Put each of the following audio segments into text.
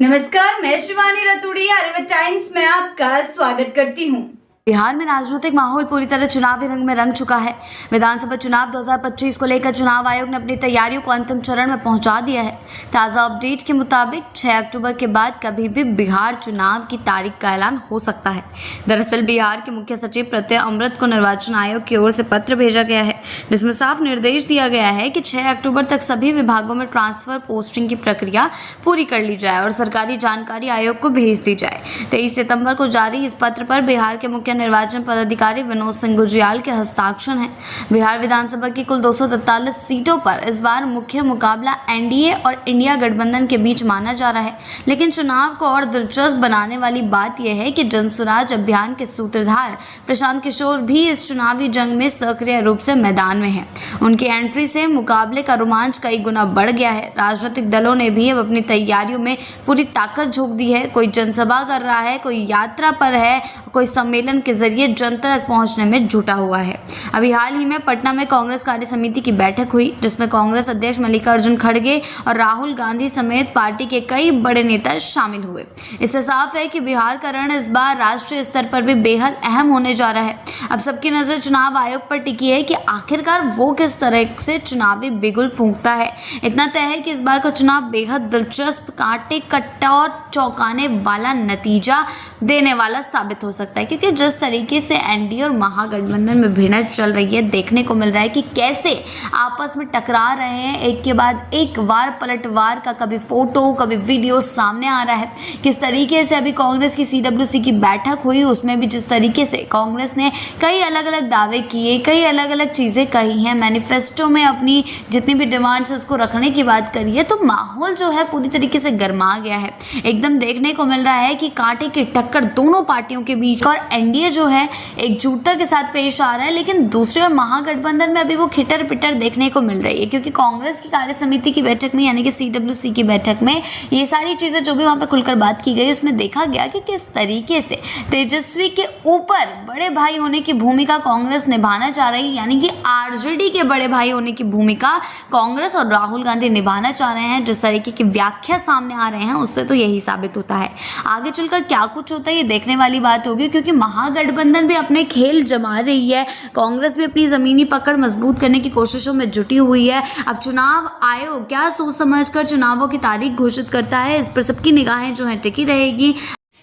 नमस्कार, मैं शिवानी रतूड़ी आर्यव्रत टाइम्स में आपका स्वागत करती हूँ। बिहार में राजनीतिक माहौल पूरी तरह चुनावी रंग में रंग चुका है। विधानसभा चुनाव 2025 को लेकर चुनाव आयोग ने अपनी तैयारियों को अंतिम चरण में पहुंचा दिया है। ताज़ा अपडेट के मुताबिक 6 अक्टूबर के बाद कभी भी बिहार चुनाव की तारीख का ऐलान हो सकता है। दरअसल बिहार के मुख्य सचिव प्रत्यय अमृत को निर्वाचन आयोग की ओर से पत्र भेजा गया है, जिसमें साफ निर्देश दिया गया है कि 6 अक्टूबर तक सभी विभागों में ट्रांसफर पोस्टिंग की प्रक्रिया पूरी कर ली जाए और सरकारी जानकारी आयोग को भेज दी जाए। 23 सितंबर को जारी इस पत्र पर बिहार के मुख्य निर्वाचन पदाधिकारी विनोद सिंह गुजियाल के हस्ताक्षर हैं। बिहार विधानसभा की कुल 243 सीटों पर इस बार मुख्य मुकाबला एनडीए और इंडिया गठबंधन के बीच माना जा रहा है, लेकिन चुनाव को और दिलचस्प बनाने वाली बात यह है कि जनसुराज अभियान के सूत्रधार प्रशांत किशोर भी इस चुनावी जंग में सक्रिय रूप से मैदान में हैं। उनकी एंट्री से मुकाबले का रोमांच कई गुना बढ़ गया है। राजनीतिक दलों ने भी अब अपनी तैयारियों में पूरी ताकत झोंक दी है। कोई जनसभा कर रहा है, कोई यात्रा पर है, कोई सम्मेलन के जरिए जनता तक पहुंचने में जुटा हुआ है। अभी हाल ही में पटना में कांग्रेस कार्य समिति की बैठक हुई, जिसमें कांग्रेस अध्यक्ष मल्लिकार्जुन खड़गे और राहुल गांधी समेत पार्टी के कई बड़े नेता शामिल हुए। इससे साफ है कि बिहार का रण इस बार राष्ट्रीय स्तर पर भी बेहद अहम होने जा रहा है। अब सबकी नजर चुनाव आयोग पर टिकी है कि आखिरकार वो किस तरह से चुनावी बिगुल फूंकता है। इतना तय है कि इस बार का चुनाव बेहद दिलचस्प, कांटे कट्टा और चौंकाने वाला नतीजा देने वाला साबित हो सकता है, क्योंकि जिस तरीके से एनडीए और महागठबंधन में भिड़ंत चल रही है, देखने को मिल रहा है कि कैसे आपस में टकरा रहे हैं, एक के बाद एक वार पलटवार का कभी फोटो कभी वीडियो सामने आ रहा है। किस तरीके से अभी कांग्रेस की सीडब्ल्यूसी की बैठक हुई, उसमें भी जिस तरीके से कांग्रेस ने कई अलग अलग दावे किए, कई अलग अलग चीज़ें कही हैं, मैनिफेस्टो में अपनी जितनी भी डिमांड्स है उसको रखने की बात करी है, तो माहौल जो है पूरी तरीके से गर्मा गया है। एकदम देखने को मिल रहा है कि कांटे की टक्कर दोनों पार्टियों के बीच, और एनडीए जो है एकजुटता के साथ पेश आ रहा है, लेकिन दूसरे और महागठबंधन में अभी वो खिटर पिटर देखने को मिल रही है, क्योंकि कांग्रेस की कार्य समिति की बैठक में यानी कि सीडब्ल्यूसी की बैठक में ये सारी चीज़ें जो भी वहाँ पे खुलकर बात की गई, उसमें देखा गया कि किस तरीके से तेजस्वी के ऊपर बड़े भाई होने की भूमिका कांग्रेस निभाना चाह रही है, यानी कि आरजेडी के बड़े भाई होने की भूमिका कांग्रेस और राहुल गांधी निभाना चाह रहे हैं। जिस तरीके की व्याख्या सामने आ रहे हैं, उससे तो यही साबित होता है। आगे चलकर क्या कुछ होता है ये देखने वाली बात होगी, क्योंकि महागठबंधन भी अपने खेल जमा रही है, कांग्रेस भी अपनी जमीनी पकड़ मजबूत करने की कोशिशों में जुटी हुई है। अब चुनाव आयोग क्या सोच समझकर चुनावों की तारीख घोषित करता है, इस पर सबकी निगाहें जो है टिकी रहेगी।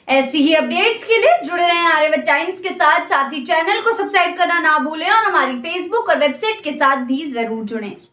ऐसी ही अपडेट्स के लिए जुड़े रहें आर्यव्रत टाइम्स के साथ ही चैनल को सब्सक्राइब करना ना भूलें और हमारी फेसबुक और वेबसाइट के साथ भी जरूर जुड़ें।